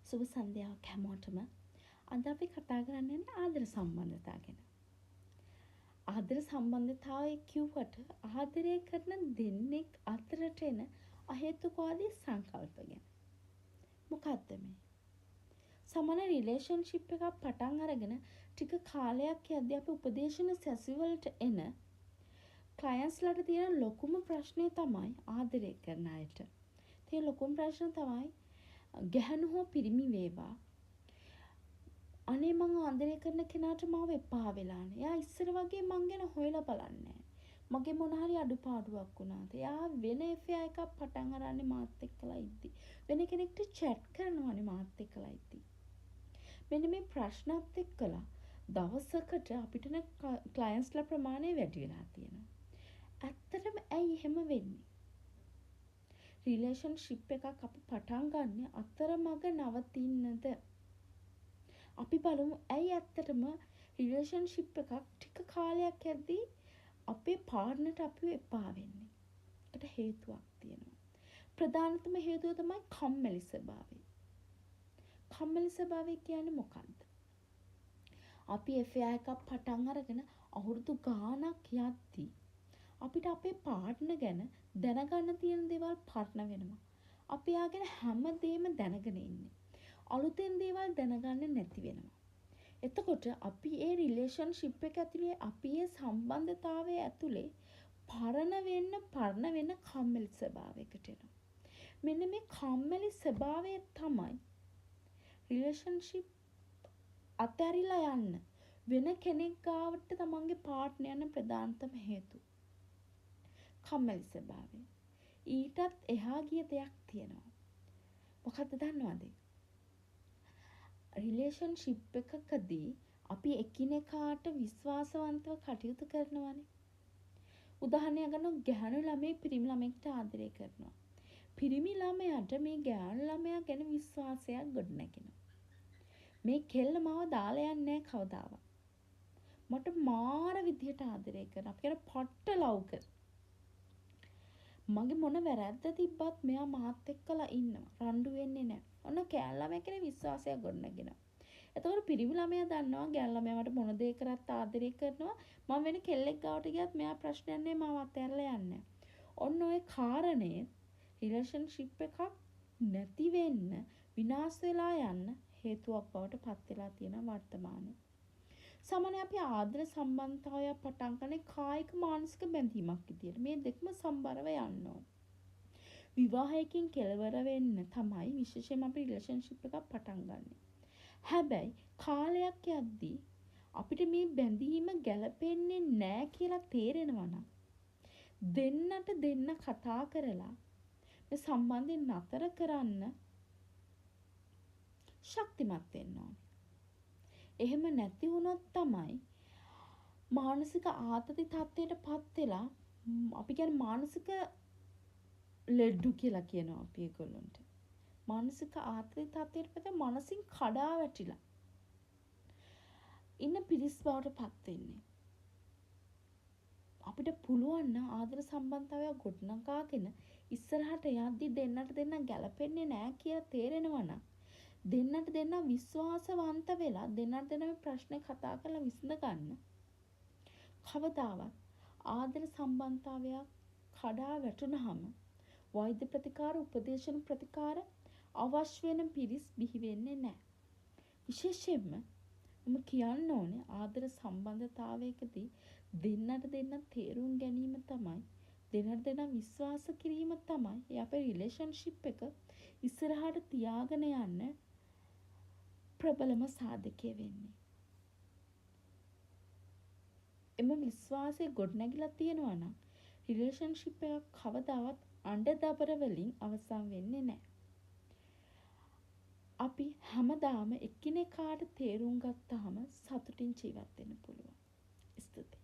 සුබ සන්ධ්‍යාවක් හැමෝටම. අද අපි කතා කරන්න යන්නේ ආදර සම්බන්ධතාව ගැන. ආදර සම්බන්ධතාවය කිව්වට ආදරය කරන දෙන්නෙක් අතරට එන අහේතුකවාදී සංකල්ප ගැන. මොකක්ද මේ? සමහර රිලේෂන්ෂිප් එකක් පටන් අරගෙන ටික කාලයක් යද්දී අපි උපදේශන සැසිවලට එන ක්ලයන්ට්ස්ලාට තියෙන ලොකුම ප්‍රශ්නේ තමයි ආදරය කරන අයට. තියෙන ලොකුම ප්‍රශ්න තමයි ගැහණු හෝ පිරිමි වේවා. අනේ මං ආදරය කරන කෙනාට මාව එපා වෙලානේ. එයා ඉස්සර වගේ මං ගැන හොයලා බලන්නේ මගේ මොන හරි අඩුපාඩුවක් වුණාද? එයා වෙන FA එකක් පටන් අරන්නේ මාත් එක්කලා ඉද්දි. වෙන කෙනෙක්ට chat කරනවානේ මාත් එක්කලා ඉද්දි. මෙන්න මේ ප්‍රශ්නත් එක්කලා දවසකට අපිට න ක්ලයන්ට්ස්ලා ප්‍රමාණය වැඩි වෙලා තියෙනවා. ඇත්තටම ඇයි එහෙම වෙන්නේ? රිලේෂන්ෂිප් එකක් අපි පටන් ගන්න අතරමඟ නවතින්නද? අපි බලමු ඇයි ඇත්තටම රිලේෂන්ෂිප් එකක් ටික කාලයක් යද්දී අපේ පාර්ට්නර්ට අපිව එපා වෙන්නේ. ඒකට හේතුවක් තියෙනවා. ප්‍රධානතම හේතුව තමයි කම්මැලි ස්වභාවය. කම්මැලි ස්වභාවය කියන්නේ මොකක්ද? අපි FA එකක් පටන් අරගෙන අවුරුදු ගාණක් යද්දී අපිට අපේ පාර්ට්නර් ගැන දැනගන්න තියෙන දේවල් පරණ වෙනවා. අපි යාගෙන හැමදේම දැනගෙන ඉන්නේ. අලුතෙන් දේවල් දැනගන්න නැති වෙනවා. එතකොට අපි ඒ රිලේෂන්ෂිප් එක ඇතුලේ අපි ඒ සම්බන්ධතාවයේ ඇතුලේ පරණ වෙන්න කම්මැලි ස්වභාවයකට එනවා. මෙන්න මේ කම්මැලි ස්වභාවය තමයි රිලේෂන්ෂිප් අතහැරිලා යන්න වෙන කෙනෙක් ගාවට තමන්ගේ පාර්ට්නර් යන ප්‍රධානතම හේතුව. කම්මැලි ස්වභාවය. ඊටත් එහා ගිය දෙයක් තියෙනවා. මොකක්ද දන්නවද? රිලේෂන්ෂිප් එකකදී අපි එකිනෙකාට විශ්වාසවන්තව කටයුතු කරනවානේ. උදාහරණයක් ගන්න ගැහණු ළමයි පිරිමි ළමෙක්ට ආදරය කරනවා. පිරිමි ළමයාට මේ ගැහණු ළමයා ගැන විශ්වාසයක් ගොඩනැගෙනවා. මේ කෙල්ල මාව දාලා යන්නේ නැහැ කවදාවත්. මට මාර විදියට ආදරය කරනවා. අපි කියන පට්ට ලව් කරනවා. මගේ මොන වැරද්ද තිබ්බත් මෙයා මාත් එක්කලා ඉන්නවා. රණ්ඩු වෙන්නේ නැහැ. ඔන්න කෑල් ළමයා කෙනේ විශ්වාසයක් ගොඩනගෙනවා. එතකොට පිරිමි ළමයා දන්නවා කෑල් ළමයා මට මොන දේ කරත් ආදරය කරනවා. මම වෙන කෙල්ලෙක් ගාවට ගියත් මෙයා ප්‍රශ්නයක් නැහැ මාව අතහැරලා යන්නේ. ඔන්න ඔය කාරණේ රිලේෂන්ෂිප් එකක් නැති වෙන්න විනාශ වෙලා යන්න හේතුවක් බවට පත් වෙලා තියෙන වර්තමානයේ. සමහරවිට අපි ආදර සම්බන්ධතාවය පටන් ගන්නේ කායික මානසික බැඳීමක් විදියට. මේ දෙකම සම්බරව යන්න ඕන. විවාහයකින් කෙලවර වෙන්න තමයි විශේෂයෙන්ම අපි රිලේෂන්ෂිප් එකක් පටන් ගන්නෙ. හැබැයි කාලයක් යද්දී අපිට මේ බැඳීම ගැලපෙන්නේ නැහැ කියලා තේරෙනවා නම් දෙන්නට දෙන්න කතා කරලා මේ සම්බන්ධය නතර කරන්න ශක්තිමත් වෙන්න ඕනේ. එහෙම නැති වුණොත් තමයි මානසික ආතති තත්ත්වයටපත් වෙලා අපි කියන්නේ මානසික ලෙඩු කියලා කියනවා අපි ඒගොල්ලන්ට. මානසික ආතති තත්ත්වයටපත් මනසින් කඩා වැටිලා ඉන්න පිරිස් බවටපත් වෙන්නේ. අපිට පුළුවන් නම් ආදර සම්බන්ධතාවය ගොඩනගාගෙන ඉස්සරහට යද්දි දෙන්නට දෙන්න ගැලපෙන්නේ නැහැ කියලා තේරෙනවා නම් දෙන්නට දෙන්න විශ්වාසවන්ත වෙලා දෙන්නට දෙන්න මේ ප්‍රශ්නේ කතා කරලා විසඳ ගන්න. කවදාවත් ආදර සම්බන්ධතාවයක් කඩා වැටුනහම වෛද්‍ය ප්‍රතිකාර උපදේශන ප්‍රතිකාර අවශ්‍ය වෙන පිරිස් බිහි වෙන්නේ නැහැ. විශේෂයෙන්ම මම කියන්න ඕනේ ආදර සම්බන්ධතාවයකදී දෙන්නට දෙන්න තේරුම් ගැනීම තමයි දෙන්නට දෙන්න විශ්වාස කිරීම තමයි ඒ අපේ රිලේෂන්ෂිප් එක ඉස්සරහට තියාගෙන යන්න ප්‍රබලම සාධකය වෙන්නේ. එම විශ්වාසය ගොඩනැගිලා තියෙනවා නම් රිලේෂන්ෂිප් එකක් කවදාවත් අඬදබර වලින් අවසන් වෙන්නේ නැහැ. අපි හැමදාම එකිනෙකාට තේරුම් ගත්තාම සතුටින් ජීවත් වෙන්න පුළුවන්. ස්තුතියි.